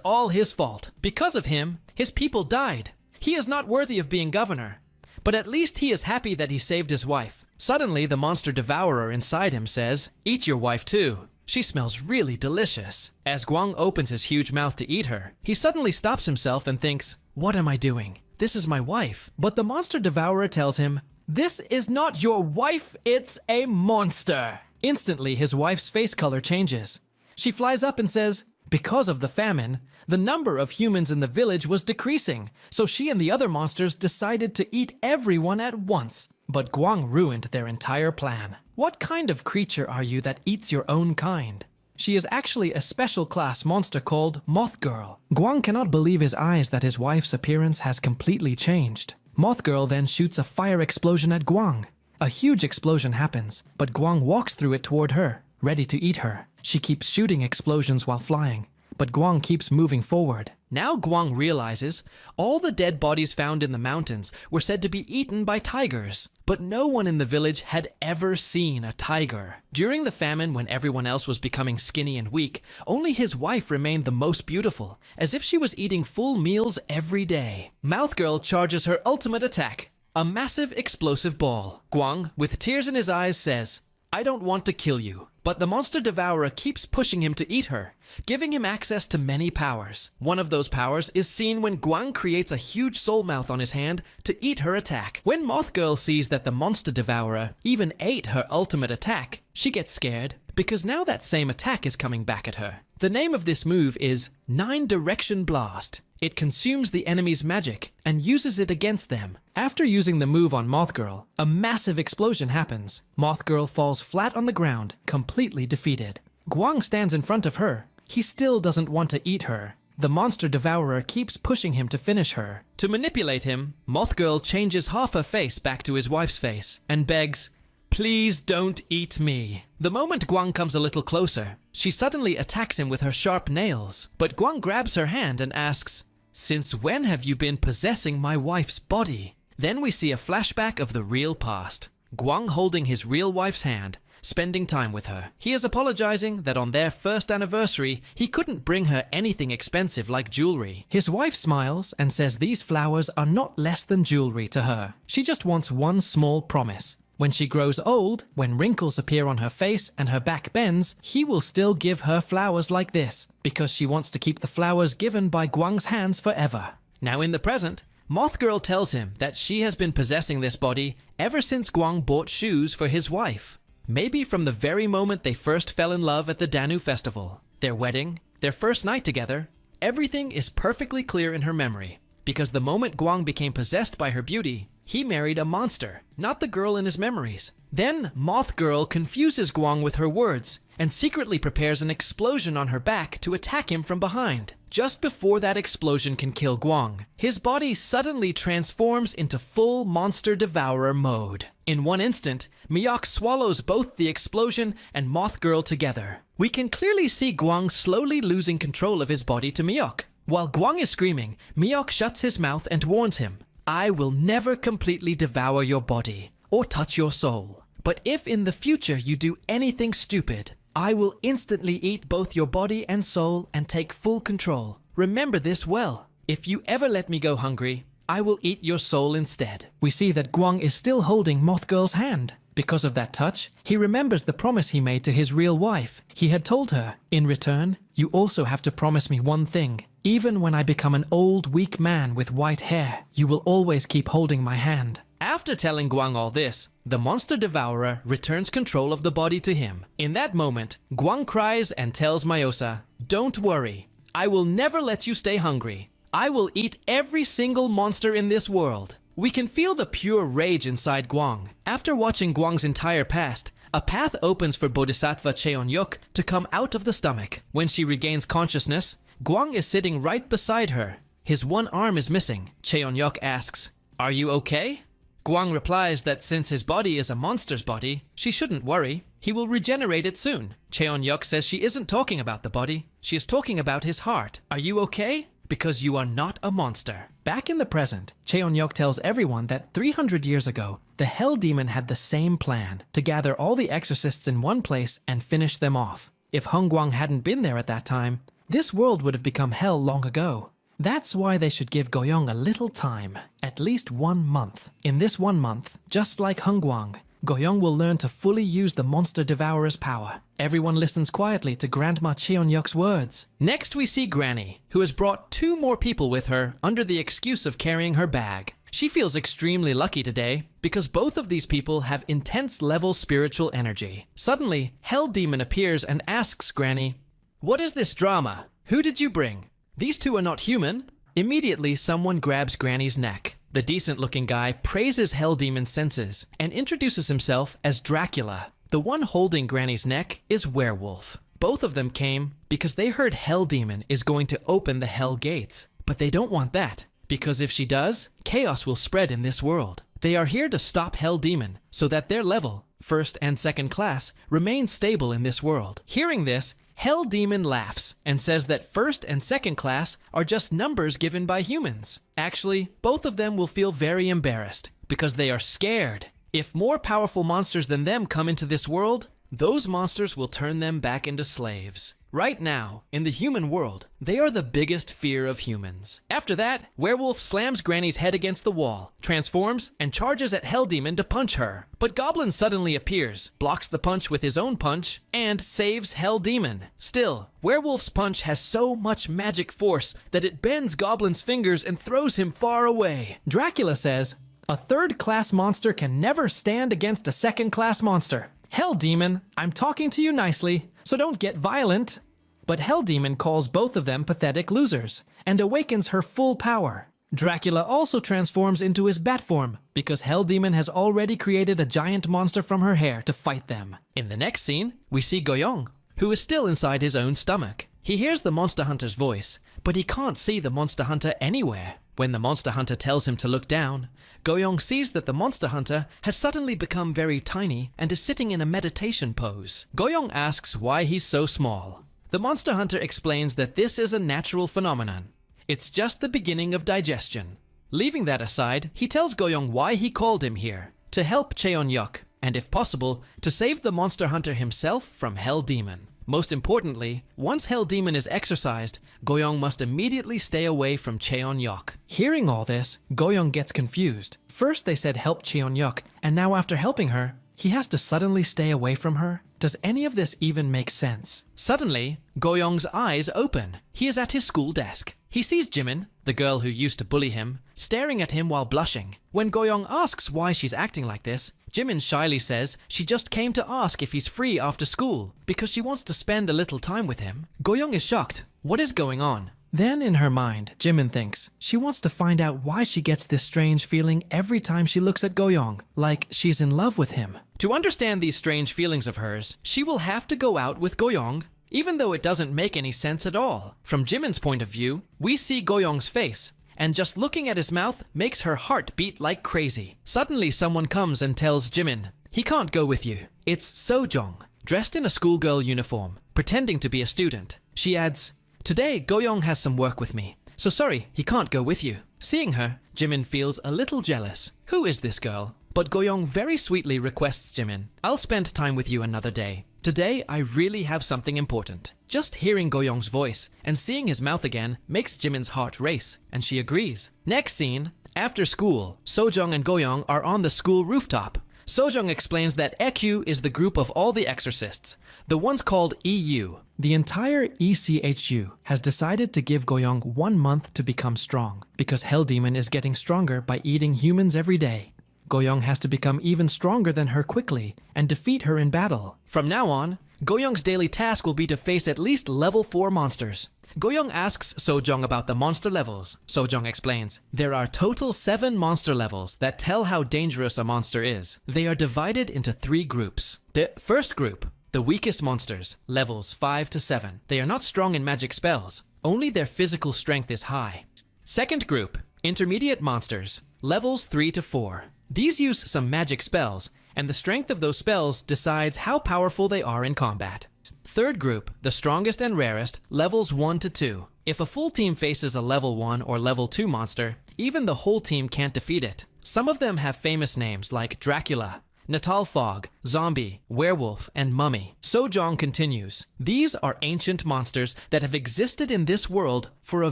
Speaker 1: all his fault. Because of him, his people died. He is not worthy of being governor, but at least he is happy that he saved his wife. Suddenly, the monster devourer inside him says, "Eat your wife too. She smells really delicious." As Guang opens his huge mouth to eat her, he suddenly stops himself and thinks, "What am I doing? This is my wife." But the monster devourer tells him, "This is not your wife, it's a monster." Instantly, his wife's face color changes. She flies up and says, because of the famine, the number of humans in the village was decreasing, so she and the other monsters decided to eat everyone at once. But Guang ruined their entire plan. "What kind of creature are you that eats your own kind?" She is actually a special class monster called Moth Girl. Guang cannot believe his eyes that his wife's appearance has completely changed. Moth Girl then shoots a fire explosion at Guang. A huge explosion happens, but Guang walks through it toward her, ready to eat her. She keeps shooting explosions while flying, but Guang keeps moving forward. Now Guang realizes all the dead bodies found in the mountains were said to be eaten by tigers, but no one in the village had ever seen a tiger. During the famine, when everyone else was becoming skinny and weak, only his wife remained the most beautiful, as if she was eating full meals every day. Mouth Girl charges her ultimate attack, a massive explosive ball. Guang, with tears in his eyes, says, "I don't want to kill you." But the monster devourer keeps pushing him to eat her, giving him access to many powers. One of those powers is seen when Guang creates a huge soul mouth on his hand to eat her attack. When Moth Girl sees that the monster devourer even ate her ultimate attack, she gets scared because now that same attack is coming back at her. The name of this move is 9 Direction Blast. It consumes the enemy's magic and uses it against them. After using the move on Moth Girl, a massive explosion happens. Moth Girl falls flat on the ground, completely defeated. Guang stands in front of her. He still doesn't want to eat her. The monster devourer keeps pushing him to finish her. To manipulate him, Moth Girl changes half her face back to his wife's face and begs, "Please don't eat me." The moment Guang comes a little closer, she suddenly attacks him with her sharp nails. But Guang grabs her hand and asks, "Since when have you been possessing my wife's body?" Then we see a flashback of the real past. Guang holding his real wife's hand, spending time with her. He is apologizing that on their first anniversary, he couldn't bring her anything expensive like jewelry. His wife smiles and says these flowers are not less than jewelry to her. She just wants one small promise. When she grows old, when wrinkles appear on her face and her back bends, he will still give her flowers like this, because she wants to keep the flowers given by Guang's hands forever. Now in the present, Moth Girl tells him that she has been possessing this body ever since Guang bought shoes for his wife. Maybe from the very moment they first fell in love at the Danu festival, their wedding, their first night together, everything is perfectly clear in her memory. Because the moment Guang became possessed by her beauty, he married a monster, not the girl in his memories. Then Moth Girl confuses Guang with her words and secretly prepares an explosion on her back to attack him from behind. Just before that explosion can kill Guang, his body suddenly transforms into full monster devourer mode. In one instant, Miyok swallows both the explosion and Moth Girl together. We can clearly see Guang slowly losing control of his body to Miyok. While Guang is screaming, Miyok shuts his mouth and warns him, "I will never completely devour your body or touch your soul. But if in the future you do anything stupid, I will instantly eat both your body and soul and take full control. Remember this well. If you ever let me go hungry, I will eat your soul instead." We see that Guang is still holding Moth Girl's hand. Because of that touch, he remembers the promise he made to his real wife. He had told her, "In return, you also have to promise me one thing. Even when I become an old, weak man with white hair, you will always keep holding my hand." After telling Guang all this, the monster devourer returns control of the body to him. In that moment, Guang cries and tells Myosa, "Don't worry, I will never let you stay hungry. I will eat every single monster in this world." We can feel the pure rage inside Guang. After watching Guang's entire past, a path opens for Bodhisattva Cheonyuk to come out of the stomach. When she regains consciousness, Guang is sitting right beside her. His one arm is missing. Cheonyuk asks, "Are you okay?" Guang replies that since his body is a monster's body, she shouldn't worry. He will regenerate it soon. Cheonyuk says she isn't talking about the body. She is talking about his heart. "Are you okay? Because you are not a monster." Back in the present, Cheonyuk tells everyone that 300 years ago, the Hell Demon had the same plan, to gather all the exorcists in one place and finish them off. If Hung Guang hadn't been there at that time, this world would have become hell long ago. That's why they should give Goyong a little time, at least 1 month. In this 1 month, just like Hung Guang, Goyong will learn to fully use the monster devourer's power. Everyone listens quietly to Grandma Cheonyuk's words. Next we see Granny, who has brought 2 more people with her under the excuse of carrying her bag. She feels extremely lucky today because both of these people have intense level spiritual energy. Suddenly, Hell Demon appears and asks Granny, "What is this drama? Who did you bring? These 2 are not human." Immediately, someone grabs Granny's neck. The decent-looking guy praises Hell Demon's senses and introduces himself as Dracula. The one holding Granny's neck is Werewolf. Both of them came because they heard Hell Demon is going to open the Hell Gates. But they don't want that, because if she does, chaos will spread in this world. They are here to stop Hell Demon so that their level, first and second class, remain stable in this world. Hearing this, Hell Demon laughs and says that first and second class are just numbers given by humans. Actually, both of them will feel very embarrassed because they are scared. If more powerful monsters than them come into this world, those monsters will turn them back into slaves. Right now, in the human world, they are the biggest fear of humans. After that, Werewolf slams Granny's head against the wall, transforms, and charges at Hell Demon to punch her. But Goblin suddenly appears, blocks the punch with his own punch, and saves Hell Demon. Still, Werewolf's punch has so much magic force that it bends Goblin's fingers and throws him far away. Dracula says, "A third-class monster can never stand against a second-class monster. Hell Demon, I'm talking to you nicely, so don't get violent." But Hell Demon calls both of them pathetic losers and awakens her full power. Dracula also transforms into his bat form because Hell Demon has already created a giant monster from her hair to fight them. In the next scene, we see Goyong, who is still inside his own stomach. He hears the Monster Hunter's voice, but he can't see the Monster Hunter anywhere. When the Monster Hunter tells him to look down, Goyong sees that the Monster Hunter has suddenly become very tiny and is sitting in a meditation pose. Goyong asks why he's so small. The Monster Hunter explains that this is a natural phenomenon. It's just the beginning of digestion. Leaving that aside, he tells Goyong why he called him here, to help Cheon-yuk, and if possible, to save the Monster Hunter himself from Hell Demon. Most importantly, once Hell Demon is exorcised, Goyong must immediately stay away from Cheon-yuk. Hearing all this, Goyong gets confused. First they said help Cheon-yuk, and now after helping her, he has to suddenly stay away from her? Does any of this even make sense? Suddenly, Goyong's eyes open. He is at his school desk. He sees Jimin, the girl who used to bully him, staring at him while blushing. When Goyong asks why she's acting like this, Jimin shyly says she just came to ask if he's free after school because she wants to spend a little time with him. Goyong is shocked. What is going on? Then in her mind, Jimin thinks she wants to find out why she gets this strange feeling every time she looks at Goyong, like she's in love with him. To understand these strange feelings of hers, she will have to go out with Goyong, even though it doesn't make any sense at all. From Jimin's point of view, we see Goyong's face, and just looking at his mouth makes her heart beat like crazy. Suddenly someone comes and tells Jimin, he can't go with you. It's Sojong, dressed in a schoolgirl uniform, pretending to be a student. She adds, today Goyong has some work with me, so sorry he can't go with you. Seeing her, Jimin feels a little jealous. Who is this girl? But Goyong very sweetly requests Jimin, I'll spend time with you another day. Today, I really have something important. Just hearing Goyong's voice and seeing his mouth again makes Jimin's heart race, and she agrees. Next scene, after school, Sojong and Goyong are on the school rooftop. Sojong explains that EQ is the group of all the exorcists, the ones called EU. The entire ECHU has decided to give Goyong 1 month to become strong, because Hell Demon is getting stronger by eating humans every day. Goyong has to become even stronger than her quickly and defeat her in battle. From now on, Goyong's daily task will be to face at least level 4 monsters. Goyong asks Sojong about the monster levels. Sojong explains, there are total 7 monster levels that tell how dangerous a monster is. They are divided into 3 groups. The first group, the weakest monsters, levels 5 to 7. They are not strong in magic spells, only their physical strength is high. Second group, intermediate monsters, levels 3 to 4. These use some magic spells, and the strength of those spells decides how powerful they are in combat. Third group, the strongest and rarest, levels 1 to 2. If a full team faces a level 1 or level 2 monster, even the whole team can't defeat it. Some of them have famous names like Dracula, Natal Fog, Zombie, Werewolf, and Mummy. Sojong continues, these are ancient monsters that have existed in this world for a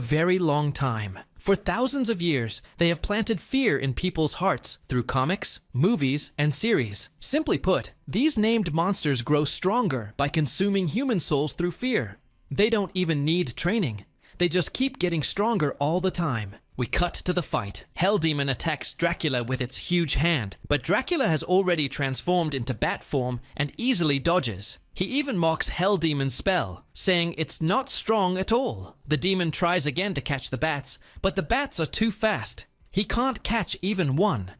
Speaker 1: very long time. For thousands of years, they have planted fear in people's hearts through comics, movies, and series. Simply put, these named monsters grow stronger by consuming human souls through fear. They don't even need training. They just keep getting stronger all the time. We cut to the fight. Hell Demon attacks Dracula with its huge hand, but Dracula has already transformed into bat form and easily dodges. He even mocks Hell Demon's spell, saying it's not strong at all. The demon tries again to catch the bats, but the bats are too fast. He can't catch even one.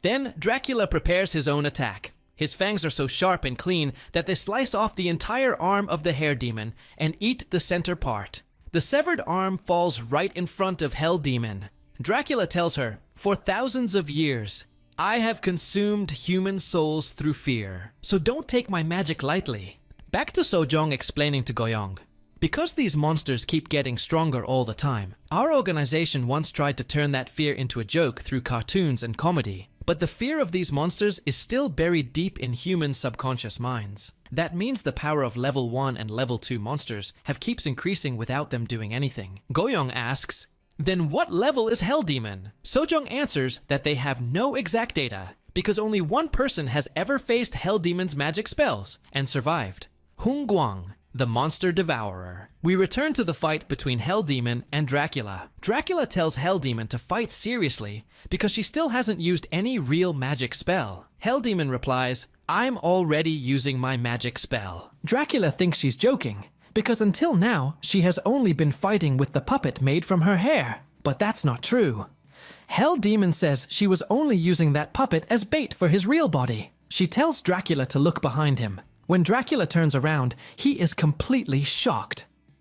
Speaker 1: Then Dracula prepares his own attack. His fangs are so sharp and clean that they slice off the entire arm of the hair demon and eat the center part. The severed arm falls right in front of Hell Demon. Dracula tells her, "For thousands of years, I have consumed human souls through fear, so don't take my magic lightly." Back to Sojong explaining to Goyong. Because these monsters keep getting stronger all the time, our organization once tried to turn that fear into a joke through cartoons and comedy. But the fear of these monsters is still buried deep in human subconscious minds. That means the power of level 1 and level 2 monsters keeps increasing without them doing anything. Goyong asks, "Then what level is Hell Demon?" Sojong answers that they have no exact data, because only one person has ever faced Hell Demon's magic spells and survived. Hung Guang, the monster devourer. We return to the fight between Hell Demon and Dracula. Dracula tells Hell Demon to fight seriously because she still hasn't used any real magic spell. Hell Demon replies, "I'm already using my magic spell." Dracula thinks she's joking because until now she has only been fighting with the puppet made from her hair. But that's not true. Hell Demon says she was only using that puppet as bait for his real body. She tells Dracula to look behind him. When Dracula turns around, he is completely shocked.